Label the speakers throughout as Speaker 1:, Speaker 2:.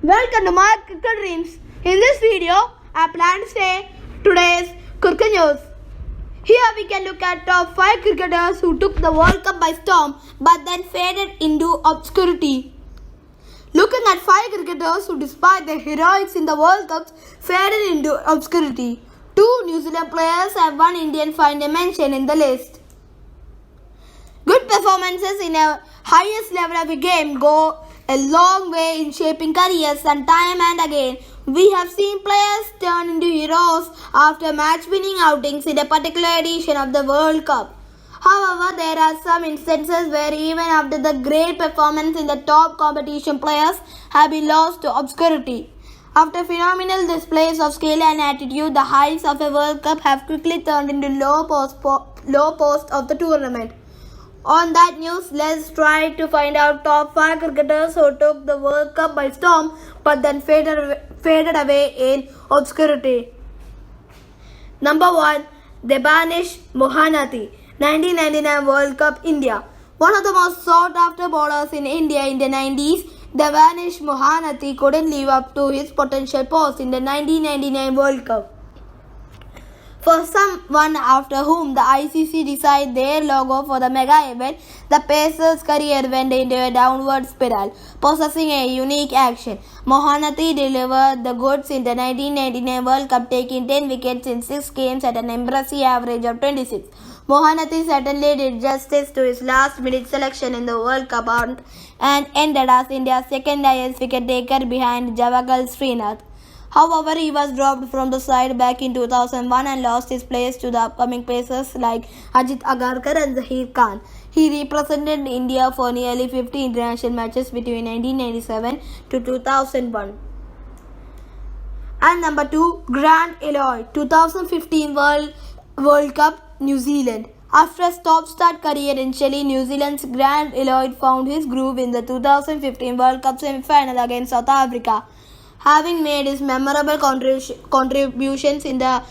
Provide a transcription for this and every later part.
Speaker 1: Welcome to my cricket dreams. In this video, I plan to say today's cricket news. Here we can look at top 5 cricketers who took the World Cup by storm but then faded into obscurity. Looking at 5 cricketers who, despite their heroics in the World Cups, faded into obscurity. 2 New Zealand players and 1 Indian find a mention in the list. Good performances in a highest level of a game go a long way in shaping careers, and time and again we have seen players turn into heroes after match-winning outings in a particular edition of the World Cup. However, there are some instances where even after the great performance in the top competition, players have been lost to obscurity. After phenomenal displays of skill and attitude, the highs of a World Cup have quickly turned into low post of the tournament. On that news, let's try to find out top 5 cricketers who took the World Cup by storm but then faded away in obscurity. Number 1. Debanish Mohanty, 1999 World Cup, India. One of the most sought after bowlers in India in the 90s, Debanish Mohanty couldn't live up to his potential post in the 1999 World Cup. For someone after whom the ICC decided their logo for the mega event, the Pacer's career went into a downward spiral, possessing a unique action. Mohanty delivered the goods in the 1999 World Cup, taking 10 wickets in 6 games at an impressive average of 26. Mohanty certainly did justice to his last-minute selection in the World Cup and ended as India's second highest wicket taker behind Javagal Srinath. However, he was dropped from the side back in 2001 and lost his place to the upcoming pacers like Ajit Agarkar and Zaheer Khan. He represented India for nearly 50 international matches between 1997 to 2001. And number 2, Grant Elliott, 2015 World Cup, New Zealand. After a stop-start career in Chile, New Zealand's Grant Elliott found his groove in the 2015 World Cup semi-final against South Africa. Having made his memorable contributions in the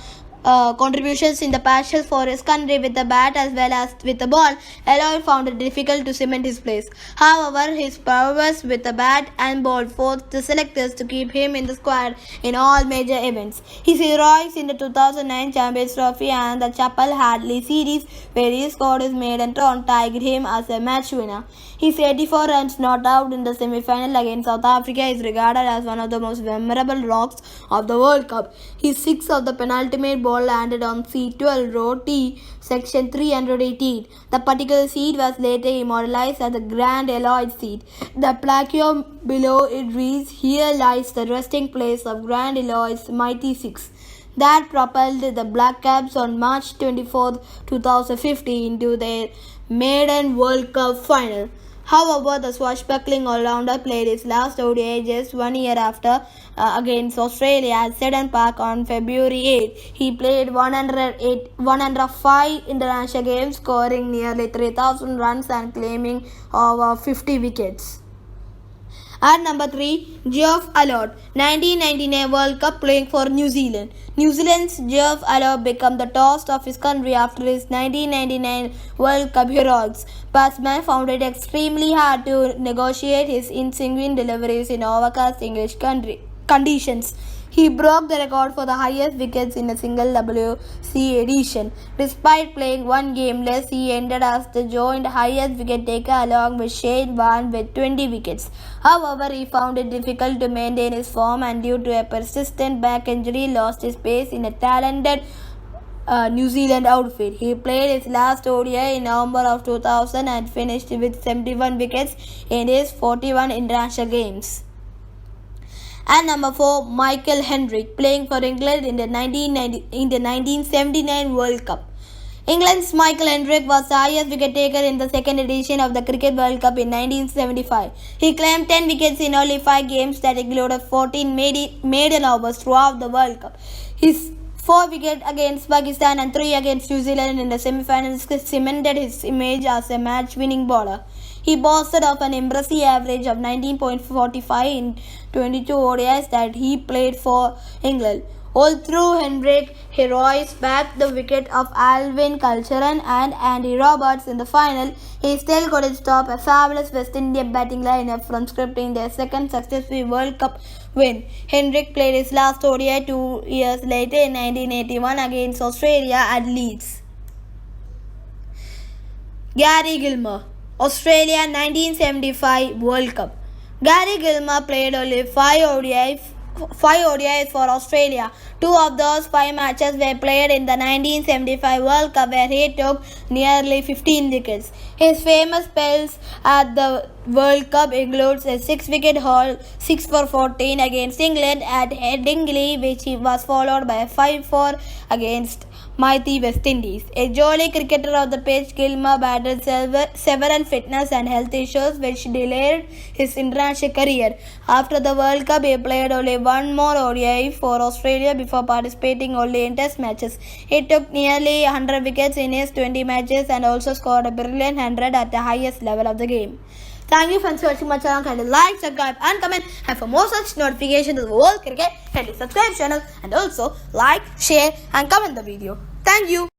Speaker 1: patches for his country with the bat as well as with the ball, Elliott found it difficult to cement his place. However, his prowess with the bat and ball forced the selectors to keep him in the squad in all major events. His heroics in the 2009 Champions Trophy and the Chappell Hadley series, where he scored his maiden try, tagged him as a match winner. His 84 runs not out in the semi-final against South Africa is regarded as one of the most memorable knocks of the World Cup. His 6 of the penultimate ball landed on C12 row T, section 318. The particular seat was later immortalized as the Grant Elliott seat. The plaque below it reads, "Here lies the resting place of Grant Elliott's mighty 6. That propelled the Black Caps on March 24, 2015 into their maiden World Cup final. However, the swashbuckling all-rounder played his last ODI just 1 year after against Australia at Seddon Park on February 8. He played 105 international games, scoring nearly 3,000 runs and claiming over 50 wickets. At number 3, Geoff Allott, 1999 World Cup, playing for New Zealand. New Zealand's Geoff Allott became the toast of his country after his 1999 World Cup heroics. BATSMEN found it extremely hard to negotiate his in-swing deliveries in overcast English conditions. He broke the record for the highest wickets in a single WC edition. Despite playing 1 game less, he ended as the joint highest wicket taker along with Shane Warne with 20 wickets. However, he found it difficult to maintain his form and due to a persistent back injury lost his pace in a talented New Zealand outfit. He played his last ODI in November of 2000 and finished with 71 wickets in his 41 international games. And number 4, Michael Hendrick, playing for England in the 1979 World Cup. England's Michael Hendrick was the highest wicket taker in the second edition of the Cricket World Cup in 1975. He claimed 10 wickets in only 5 games that included 14 maiden overs throughout the World Cup. His 4 wickets against Pakistan and 3 against New Zealand in the semi-finals cemented his image as a match-winning bowler. He boasted of an impressive average of 19.45 in 22 ODIs that he played for England. Although Henrik Heroes backed the wicket of Alvin Culcheran and Andy Roberts in the final, he still couldn't stop a fabulous West Indian batting lineup from scripting their second successive World Cup win. Henrik played his last ODI 2 years later in 1981 against Australia at Leeds. Gary Gilmore, Australia 1975 World Cup. Gary Gilmore played only 5 ODIs for Australia. 2 of those 5 matches were played in the 1975 World Cup where he took nearly 15 wickets. His famous spells at the World Cup includes a 6-wicket haul, 6 for 14 against England at Headingley, which was followed by a 5-4 against mighty West Indies. A jolly cricketer of the pitch, Gilmore battled several fitness and health issues which delayed his international career. After the World Cup, he played only one more ODI for Australia before participating only in test matches. He took nearly 100 wickets in his 20 matches and also scored a brilliant 100 at the highest level of the game. Thank you for watching my channel. Kindly like, subscribe and comment. And for more such notifications of the world cricket, kindly subscribe channel and also like, share and comment the video. Thank you.